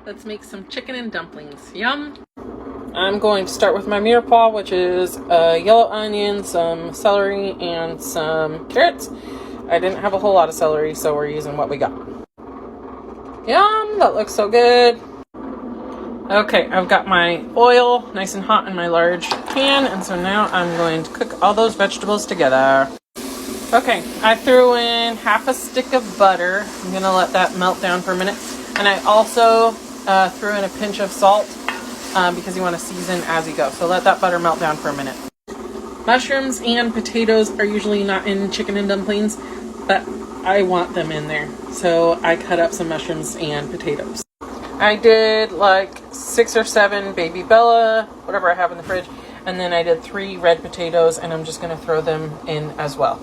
Let's make some chicken and dumplings. Yum! I'm going to start with my mirepoix, which is yellow onion, some celery, and some carrots. I didn't have a whole lot of celery, so we're using what we got. Yum! That looks so good. Okay, I've got my oil nice and hot in my large pan, and so now I'm going to cook all those vegetables together. Okay, I threw in half a stick of butter. I'm going to let that melt down for a minute. And I also threw in a pinch of salt because you want to season as you go. So let that butter melt down for a minute. Mushrooms and potatoes are usually not in chicken and dumplings, but I want them in there. So I cut up some mushrooms and potatoes. I did like 6 or 7 baby Bella, whatever I have in the fridge. And then I did 3 red potatoes, and I'm just going to throw them in as well.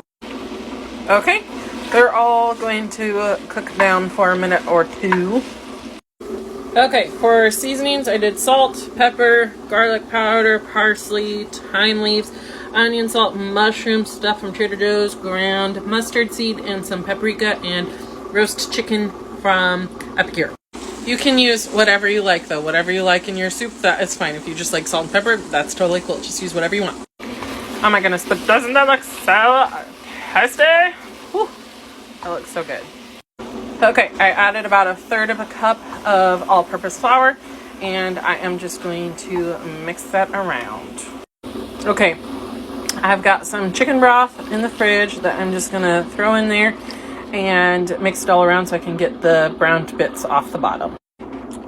Okay, they're all going to cook down for a minute or 2. Okay, for seasonings, I did salt, pepper, garlic powder, parsley, thyme leaves, onion, salt, mushroom stuff from Trader Joe's, ground mustard seed, and some paprika, and roast chicken from Epicure. You can use whatever you like, though. Whatever you like in your soup, that is fine. If you just like salt and pepper, that's totally cool. Just use whatever you want. Oh my goodness, but doesn't that look so tasty? Whew, that looks so good. Okay, I added about 1/3 of a cup of all-purpose flour, and I am just going to mix that around. Okay, I've got some chicken broth in the fridge that I'm just going to throw in there and mix it all around so I can get the browned bits off the bottom.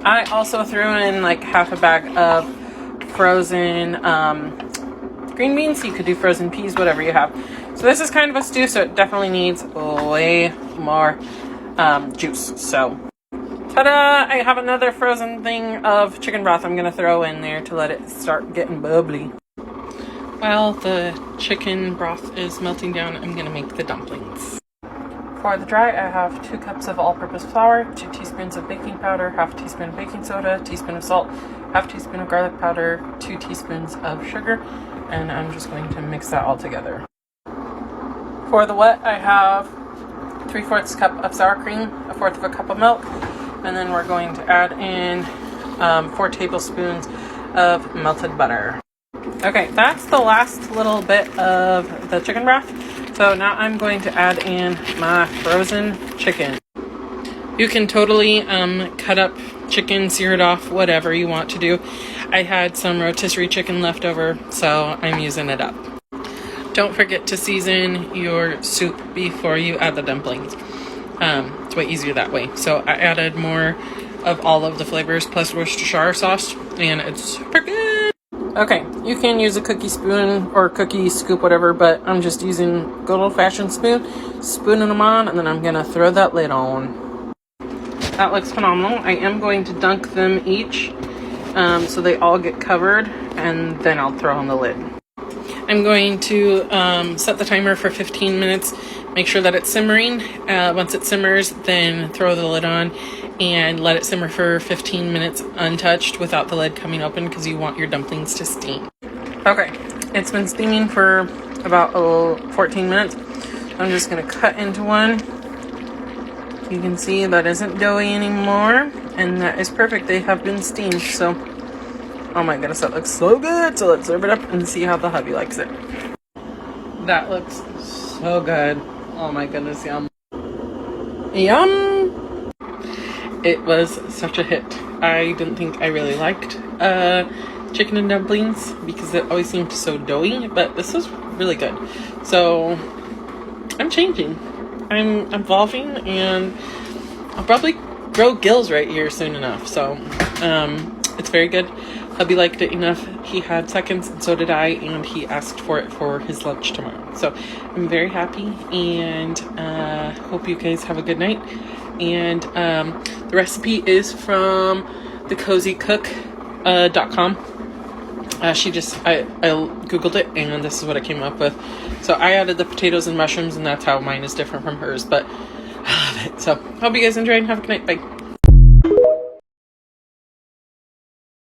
I also threw in like half a bag of frozen green beans. You could do frozen peas, whatever you have. So this is kind of a stew, so it definitely needs way more juice. So, ta-da! I have another frozen thing of chicken broth I'm going to throw in there to let it start getting bubbly. While the chicken broth is melting down, I'm going to make the dumplings. For the dry, I have 2 cups of all-purpose flour, 2 teaspoons of baking powder, half teaspoon of baking soda, teaspoon of salt, half teaspoon of garlic powder, 2 teaspoons of sugar, and I'm just going to mix that all together. For the wet, I have 3/4 cup of sour cream, 1/4 of a cup of milk, and then we're going to add in 4 tablespoons of melted butter. Okay, that's the last little bit of the chicken broth. So now I'm going to add in my frozen chicken. You can totally cut up chicken, sear it off, whatever you want to do. I had some rotisserie chicken left over, so I'm using it up. Don't forget to season your soup before you add the dumplings. It's way easier that way. So I added more of all of the flavors plus Worcestershire sauce, and it's super good. Okay, you can use a cookie spoon or cookie scoop, whatever, but I'm just using good old-fashioned spoon, spooning them on, and then I'm going to throw that lid on. That looks phenomenal. I am going to dunk them each so they all get covered, and then I'll throw on the lid. I'm going to set the timer for 15 minutes, make sure that it's simmering. Once it simmers, then throw the lid on and let it simmer for 15 minutes untouched without the lid coming open because you want your dumplings to steam. Okay, it's been steaming for about 14 minutes. I'm just going to cut into one. You can see that isn't doughy anymore, and that is perfect. They have been steamed, so oh my goodness, that looks so good. So let's serve it up and see how the hubby likes it. That looks so good. Oh my goodness, yum. Yum! It was such a hit. I didn't think I really liked chicken and dumplings because it always seemed so doughy, but this was really good. So I'm changing. I'm evolving, and I'll probably grow gills right here soon enough. So it's very good. Hubby liked it enough. He had seconds, and so did I, and he asked for it for his lunch tomorrow. So I'm very happy, and hope you guys have a good night. And the recipe is from thecozycook.com. I googled it, and this is what I came up with. So I added the potatoes and mushrooms, and that's how mine is different from hers, but I love it. So hope you guys enjoy and have a good night. Bye.